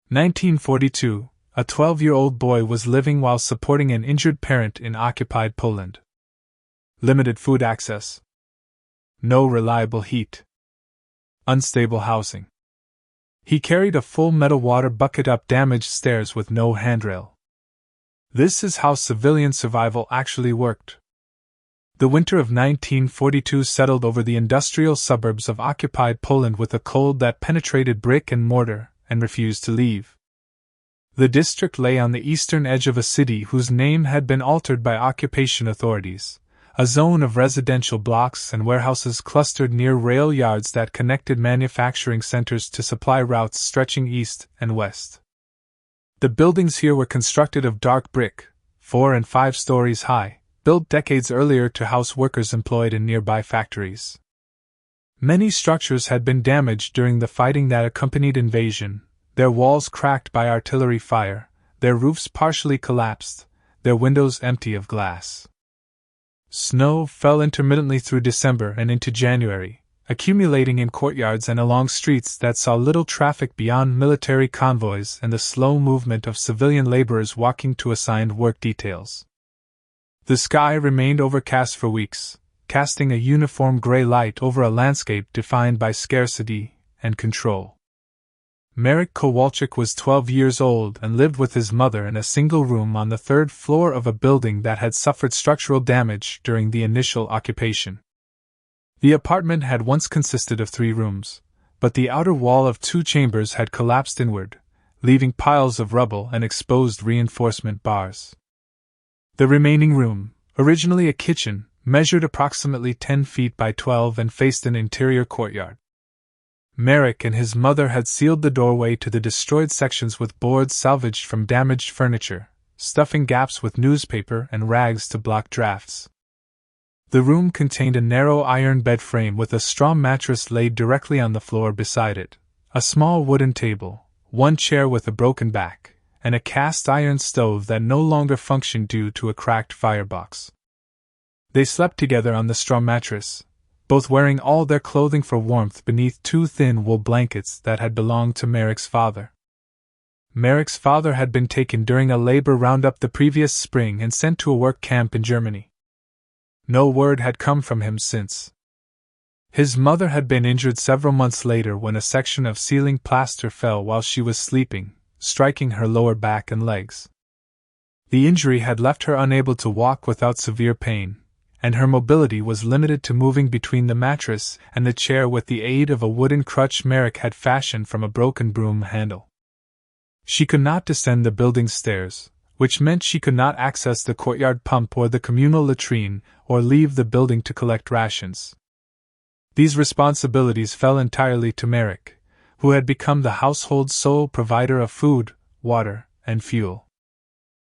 1942, a 12-year-old boy was living while supporting an injured parent in occupied Poland. Limited food access. No reliable heat. Unstable housing. He carried a full metal water bucket up damaged stairs with no handrail. This is how civilian survival actually worked. The winter of 1942 settled over the industrial suburbs of occupied Poland with a cold that penetrated brick and mortar and refused to leave. The district lay on the eastern edge of a city whose name had been altered by occupation authorities, a zone of residential blocks and warehouses clustered near rail yards that connected manufacturing centers to supply routes stretching east and west. The buildings here were constructed of dark brick, 4 and 5 stories high, built decades earlier to house workers employed in nearby factories. Many structures had been damaged during the fighting that accompanied invasion, their walls cracked by artillery fire, their roofs partially collapsed, their windows empty of glass. Snow fell intermittently through December and into January, accumulating in courtyards and along streets that saw little traffic beyond military convoys and the slow movement of civilian laborers walking to assigned work details. The sky remained overcast for weeks, casting a uniform gray light over a landscape defined by scarcity and control. Marek Kowalczyk was 12 years old and lived with his mother in a single room on the 3rd floor of a building that had suffered structural damage during the initial occupation. The apartment had once consisted of 3 rooms, but the outer wall of 2 chambers had collapsed inward, leaving piles of rubble and exposed reinforcement bars. The remaining room, originally a kitchen, measured approximately 10 feet by 12 and faced an interior courtyard. Marek and his mother had sealed the doorway to the destroyed sections with boards salvaged from damaged furniture, stuffing gaps with newspaper and rags to block drafts. The room contained a narrow iron bed frame with a straw mattress laid directly on the floor beside it, a small wooden table, 1 chair with a broken back, and a cast-iron stove that no longer functioned due to a cracked firebox. They slept together on the straw mattress, both wearing all their clothing for warmth beneath 2 thin wool blankets that had belonged to Marek's father. Marek's father had been taken during a labor roundup the previous spring and sent to a work camp in Germany. No word had come from him since. His mother had been injured several months later when a section of ceiling plaster fell while she was sleeping, striking her lower back and legs. The injury had left her unable to walk without severe pain, and her mobility was limited to moving between the mattress and the chair with the aid of a wooden crutch Marek had fashioned from a broken broom handle. She could not descend the building's stairs, which meant she could not access the courtyard pump or the communal latrine or leave the building to collect rations. These responsibilities fell entirely to Marek, who had become the household's sole provider of food, water, and fuel.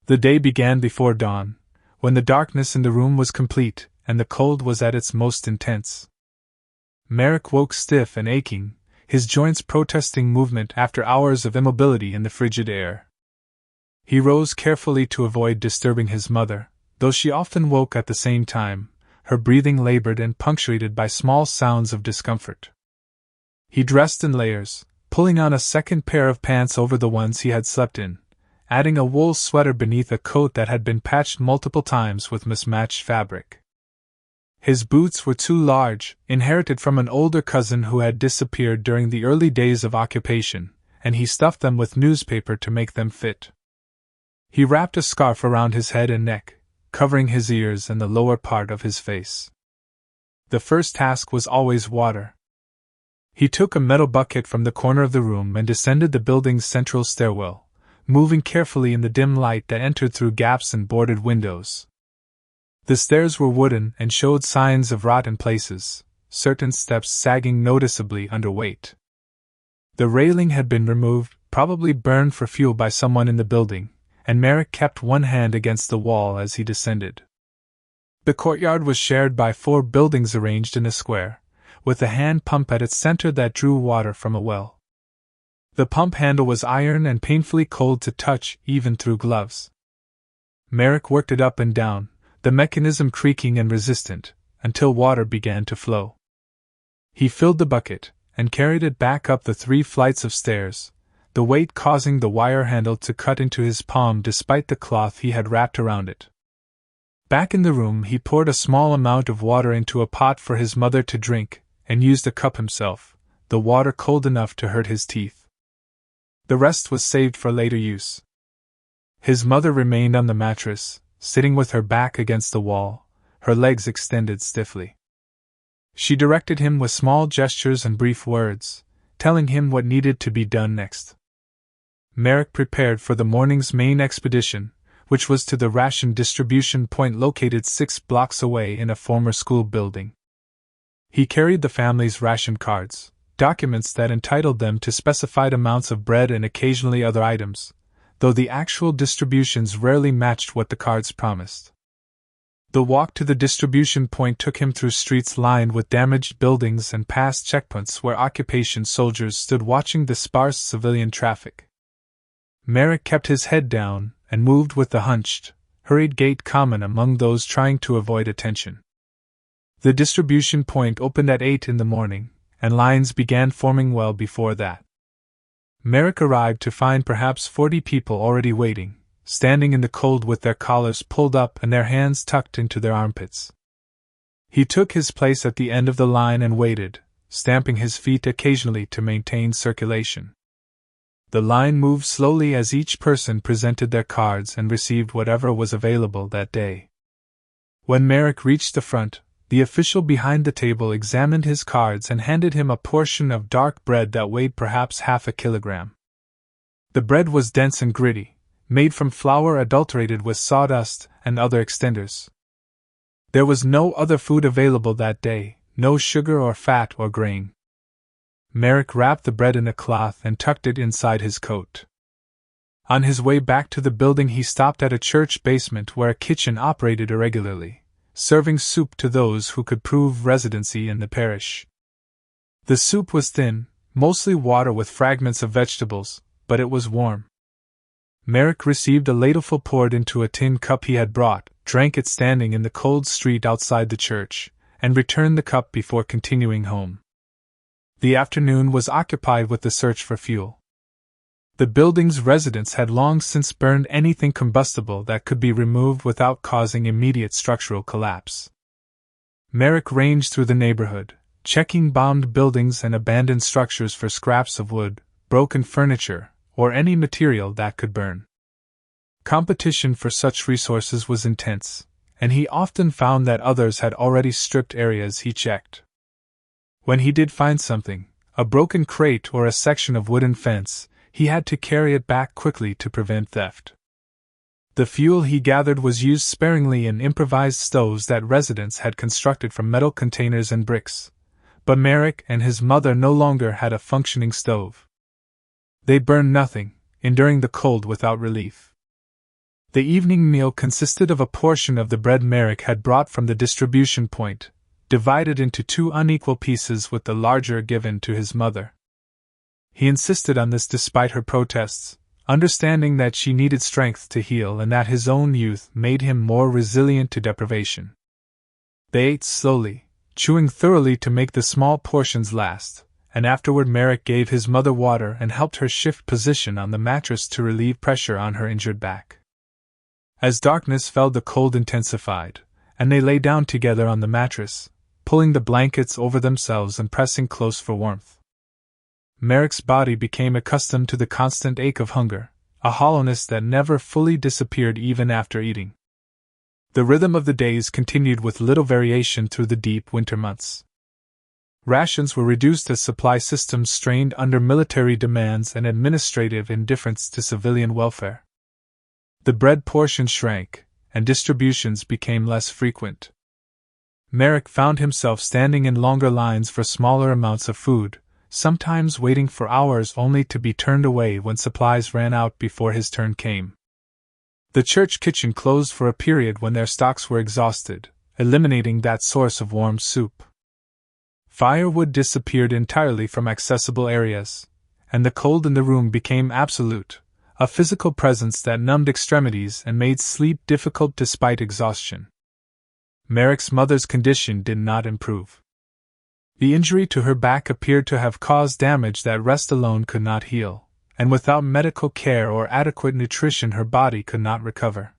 The day began before dawn, when the darkness in the room was complete and the cold was at its most intense. Marek woke stiff and aching, his joints protesting movement after hours of immobility in the frigid air. He rose carefully to avoid disturbing his mother, though she often woke at the same time, her breathing labored and punctuated by small sounds of discomfort. He dressed in layers, pulling on a second pair of pants over the ones he had slept in, adding a wool sweater beneath a coat that had been patched multiple times with mismatched fabric. His boots were too large, inherited from an older cousin who had disappeared during the early days of occupation, and he stuffed them with newspaper to make them fit. He wrapped a scarf around his head and neck, covering his ears and the lower part of his face. The first task was always water. He took a metal bucket from the corner of the room and descended the building's central stairwell, moving carefully in the dim light that entered through gaps in boarded windows. The stairs were wooden and showed signs of rot in places, certain steps sagging noticeably under weight. The railing had been removed, probably burned for fuel by someone in the building, and Marek kept one hand against the wall as he descended. The courtyard was shared by 4 buildings arranged in a square, with a hand pump at its center that drew water from a well. The pump handle was iron and painfully cold to touch even through gloves. Marek worked it up and down, the mechanism creaking and resistant, until water began to flow. He filled the bucket and carried it back up the 3 flights of stairs, the weight causing the wire handle to cut into his palm despite the cloth he had wrapped around it. Back in the room, he poured a small amount of water into a pot for his mother to drink, and used a cup himself, the water cold enough to hurt his teeth. The rest was saved for later use. His mother remained on the mattress, sitting with her back against the wall, her legs extended stiffly. She directed him with small gestures and brief words, telling him what needed to be done next. Merrick prepared for the morning's main expedition, which was to the ration distribution point located 6 blocks away in a former school building. He carried the family's ration cards, documents that entitled them to specified amounts of bread and occasionally other items, though the actual distributions rarely matched what the cards promised. The walk to the distribution point took him through streets lined with damaged buildings and past checkpoints where occupation soldiers stood watching the sparse civilian traffic. Merrick kept his head down and moved with the hunched, hurried gait common among those trying to avoid attention. The distribution point opened at 8 in the morning, and lines began forming well before that. Merrick arrived to find perhaps 40 people already waiting, standing in the cold with their collars pulled up and their hands tucked into their armpits. He took his place at the end of the line and waited, stamping his feet occasionally to maintain circulation. The line moved slowly as each person presented their cards and received whatever was available that day. When Merrick reached the front, the official behind the table examined his cards and handed him a portion of dark bread that weighed perhaps half a kilogram. The bread was dense and gritty, made from flour adulterated with sawdust and other extenders. There was no other food available that day, no sugar or fat or grain. Merrick wrapped the bread in a cloth and tucked it inside his coat. On his way back to the building, he stopped at a church basement where a kitchen operated irregularly, serving soup to those who could prove residency in the parish. The soup was thin, mostly water with fragments of vegetables, but it was warm. Merrick received a ladleful poured into a tin cup he had brought, drank it standing in the cold street outside the church, and returned the cup before continuing home. The afternoon was occupied with the search for fuel. The building's residents had long since burned anything combustible that could be removed without causing immediate structural collapse. Merrick ranged through the neighborhood, checking bombed buildings and abandoned structures for scraps of wood, broken furniture, or any material that could burn. Competition for such resources was intense, and he often found that others had already stripped areas he checked. When he did find something, a broken crate or a section of wooden fence, he had to carry it back quickly to prevent theft. The fuel he gathered was used sparingly in improvised stoves that residents had constructed from metal containers and bricks, but Merrick and his mother no longer had a functioning stove. They burned nothing, enduring the cold without relief. The evening meal consisted of a portion of the bread Merrick had brought from the distribution point, divided into 2 unequal pieces with the larger given to his mother. He insisted on this despite her protests, understanding that she needed strength to heal and that his own youth made him more resilient to deprivation. They ate slowly, chewing thoroughly to make the small portions last, and afterward Merrick gave his mother water and helped her shift position on the mattress to relieve pressure on her injured back. As darkness fell, the cold intensified, and they lay down together on the mattress, pulling the blankets over themselves and pressing close for warmth. Merrick's body became accustomed to the constant ache of hunger, a hollowness that never fully disappeared even after eating. The rhythm of the days continued with little variation through the deep winter months. Rations were reduced as supply systems strained under military demands and administrative indifference to civilian welfare. The bread portion shrank, and distributions became less frequent. Merrick found himself standing in longer lines for smaller amounts of food, sometimes waiting for hours only to be turned away when supplies ran out before his turn came. The church kitchen closed for a period when their stocks were exhausted, eliminating that source of warm soup. Firewood disappeared entirely from accessible areas, and the cold in the room became absolute, a physical presence that numbed extremities and made sleep difficult despite exhaustion. Merrick's mother's condition did not improve. The injury to her back appeared to have caused damage that rest alone could not heal, and without medical care or adequate nutrition her body could not recover.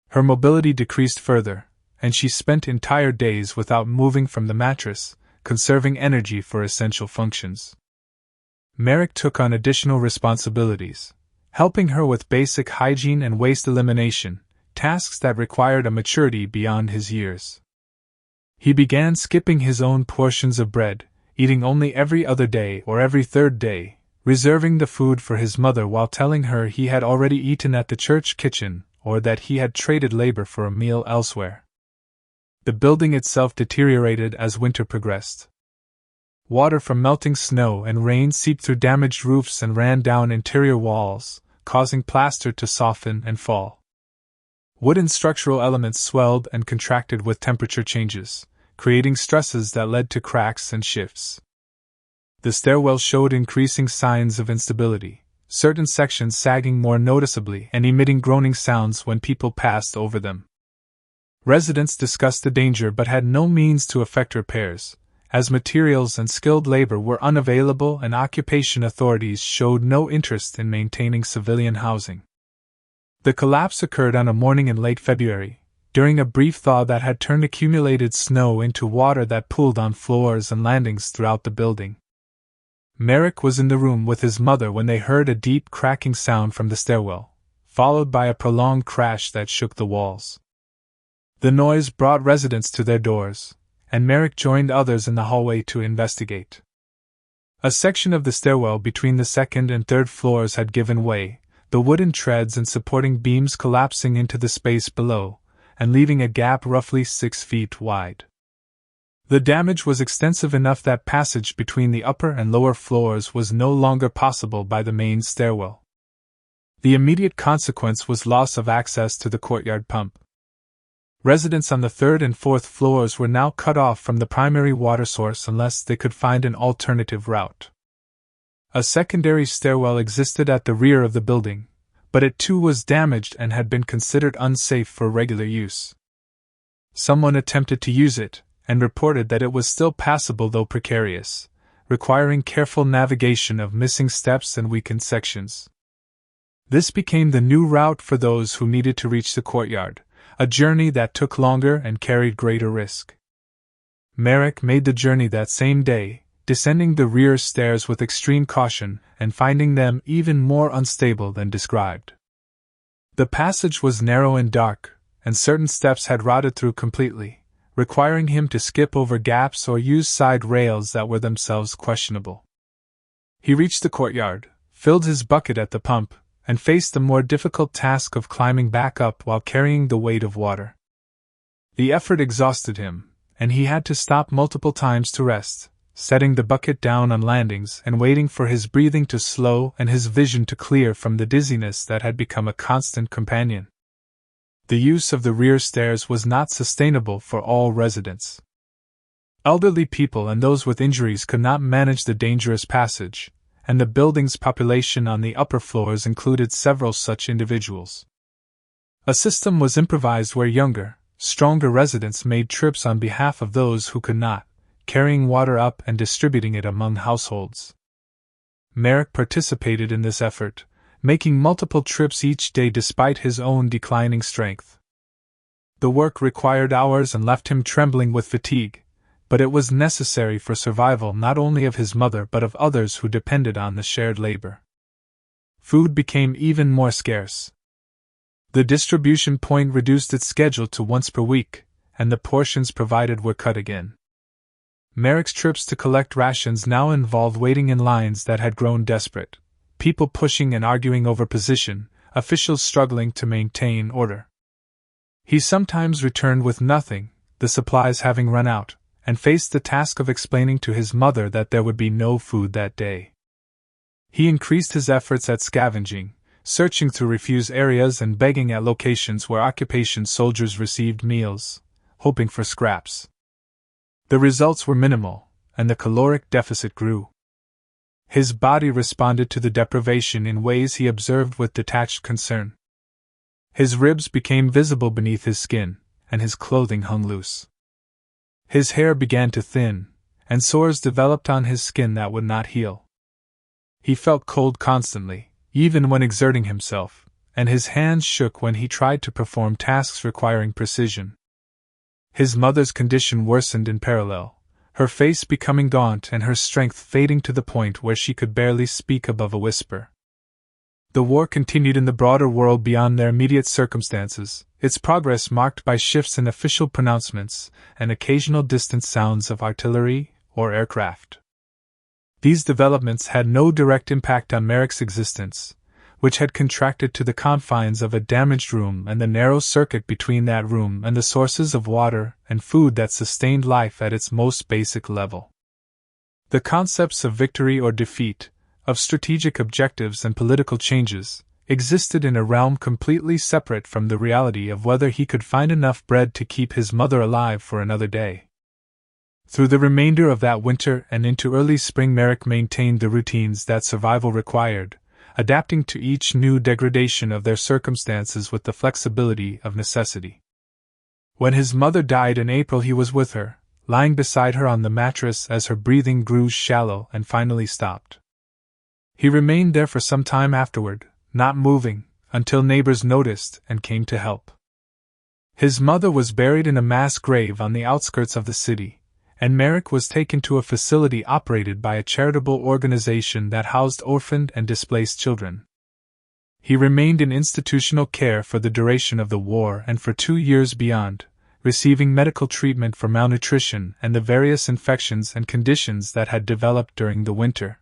Her mobility decreased further, and she spent entire days without moving from the mattress, conserving energy for essential functions. Merrick took on additional responsibilities, helping her with basic hygiene and waste elimination, tasks that required a maturity beyond his years. He began skipping his own portions of bread, eating only every other day or every third day, reserving the food for his mother while telling her he had already eaten at the church kitchen or that he had traded labor for a meal elsewhere. The building itself deteriorated as winter progressed. Water from melting snow and rain seeped through damaged roofs and ran down interior walls, causing plaster to soften and fall. Wooden structural elements swelled and contracted with temperature changes, creating stresses that led to cracks and shifts. The stairwell showed increasing signs of instability, certain sections sagging more noticeably and emitting groaning sounds when people passed over them. Residents discussed the danger but had no means to effect repairs, as materials and skilled labor were unavailable and occupation authorities showed no interest in maintaining civilian housing. The collapse occurred on a morning in late February, during a brief thaw that had turned accumulated snow into water that pooled on floors and landings throughout the building. Merrick was in the room with his mother when they heard a deep cracking sound from the stairwell, followed by a prolonged crash that shook the walls. The noise brought residents to their doors, and Merrick joined others in the hallway to investigate. A section of the stairwell between the second and third floors had given way, the wooden treads and supporting beams collapsing into the space below, and leaving a gap roughly 6 feet wide. The damage was extensive enough that passage between the upper and lower floors was no longer possible by the main stairwell. The immediate consequence was loss of access to the courtyard pump. Residents on the third and fourth floors were now cut off from the primary water source unless they could find an alternative route. A secondary stairwell existed at the rear of the building, but it too was damaged and had been considered unsafe for regular use. Someone attempted to use it, and reported that it was still passable though precarious, requiring careful navigation of missing steps and weakened sections. This became the new route for those who needed to reach the courtyard, a journey that took longer and carried greater risk. Merrick made the journey that same day, descending the rear stairs with extreme caution and finding them even more unstable than described. The passage was narrow and dark, and certain steps had rotted through completely, requiring him to skip over gaps or use side rails that were themselves questionable. He reached the courtyard, filled his bucket at the pump, and faced the more difficult task of climbing back up while carrying the weight of water. The effort exhausted him, and he had to stop multiple times to rest, setting the bucket down on landings and waiting for his breathing to slow and his vision to clear from the dizziness that had become a constant companion. The use of the rear stairs was not sustainable for all residents. Elderly people and those with injuries could not manage the dangerous passage, and the building's population on the upper floors included several such individuals. A system was improvised where younger, stronger residents made trips on behalf of those who could not, carrying water up and distributing it among households. Merrick participated in this effort, making multiple trips each day despite his own declining strength. The work required hours and left him trembling with fatigue, but it was necessary for survival not only of his mother but of others who depended on the shared labor. Food became even more scarce. The distribution point reduced its schedule to once per week, and the portions provided were cut again. Merrick's trips to collect rations now involved waiting in lines that had grown desperate, people pushing and arguing over position, officials struggling to maintain order. He sometimes returned with nothing, the supplies having run out, and faced the task of explaining to his mother that there would be no food that day. He increased his efforts at scavenging, searching through refuse areas and begging at locations where occupation soldiers received meals, hoping for scraps. The results were minimal, and the caloric deficit grew. His body responded to the deprivation in ways he observed with detached concern. His ribs became visible beneath his skin, and his clothing hung loose. His hair began to thin, and sores developed on his skin that would not heal. He felt cold constantly, even when exerting himself, and his hands shook when he tried to perform tasks requiring precision. His mother's condition worsened in parallel, her face becoming gaunt and her strength fading to the point where she could barely speak above a whisper. The war continued in the broader world beyond their immediate circumstances, its progress marked by shifts in official pronouncements and occasional distant sounds of artillery or aircraft. These developments had no direct impact on Merrick's existence, which had contracted to the confines of a damaged room and the narrow circuit between that room and the sources of water and food that sustained life at its most basic level. The concepts of victory or defeat, of strategic objectives and political changes, existed in a realm completely separate from the reality of whether he could find enough bread to keep his mother alive for another day. Through the remainder of that winter and into early spring, Merrick maintained the routines that survival required, adapting to each new degradation of their circumstances with the flexibility of necessity. When his mother died in April, he was with her, lying beside her on the mattress as her breathing grew shallow and finally stopped. He remained there for some time afterward, not moving, until neighbors noticed and came to help. His mother was buried in a mass grave on the outskirts of the city, and Merrick was taken to a facility operated by a charitable organization that housed orphaned and displaced children. He remained in institutional care for the duration of the war and for 2 years beyond, receiving medical treatment for malnutrition and the various infections and conditions that had developed during the winter.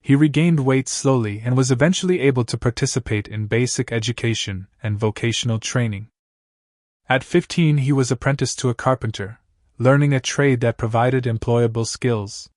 He regained weight slowly and was eventually able to participate in basic education and vocational training. At 15, he was apprenticed to a carpenter, learning a trade that provided employable skills.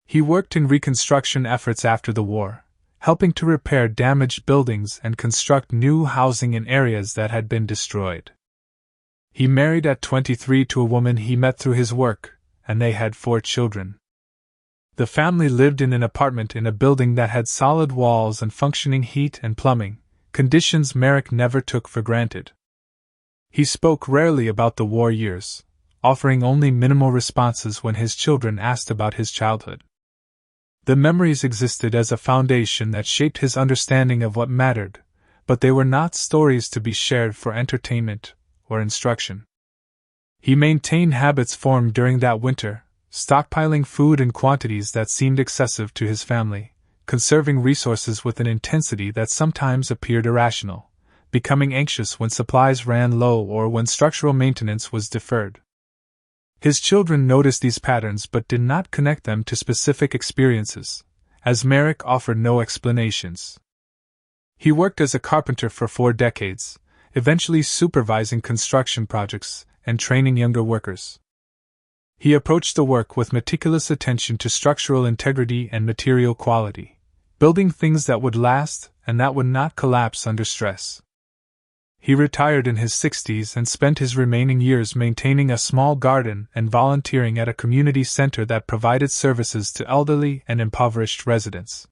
He worked in reconstruction efforts after the war, helping to repair damaged buildings and construct new housing in areas that had been destroyed. He married at 23 to a woman he met through his work, and they had 4 children. The family lived in an apartment in a building that had solid walls and functioning heat and plumbing, conditions Merrick never took for granted. He spoke rarely about the war years, offering only minimal responses when his children asked about his childhood. The memories existed as a foundation that shaped his understanding of what mattered, but they were not stories to be shared for entertainment or instruction. He maintained habits formed during that winter, stockpiling food in quantities that seemed excessive to his family, conserving resources with an intensity that sometimes appeared irrational, becoming anxious when supplies ran low or when structural maintenance was deferred. His children noticed these patterns but did not connect them to specific experiences, as Merrick offered no explanations. He worked as a carpenter for 4 decades, eventually supervising construction projects and training younger workers. He approached the work with meticulous attention to structural integrity and material quality, building things that would last and that would not collapse under stress. He retired in his 60s and spent his remaining years maintaining a small garden and volunteering at a community center that provided services to elderly and impoverished residents.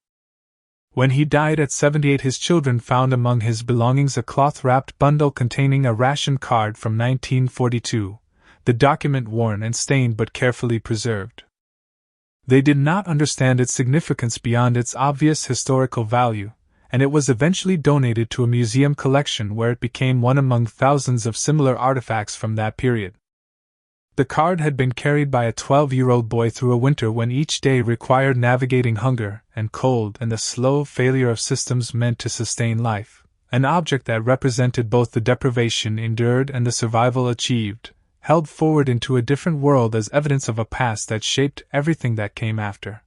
When he died at 78, his children found among his belongings a cloth-wrapped bundle containing a ration card from 1942, the document worn and stained but carefully preserved. They did not understand its significance beyond its obvious historical value, and it was eventually donated to a museum collection where it became one among thousands of similar artifacts from that period. The card had been carried by a 12-year-old boy through a winter when each day required navigating hunger and cold and the slow failure of systems meant to sustain life, an object that represented both the deprivation endured and the survival achieved, held forward into a different world as evidence of a past that shaped everything that came after.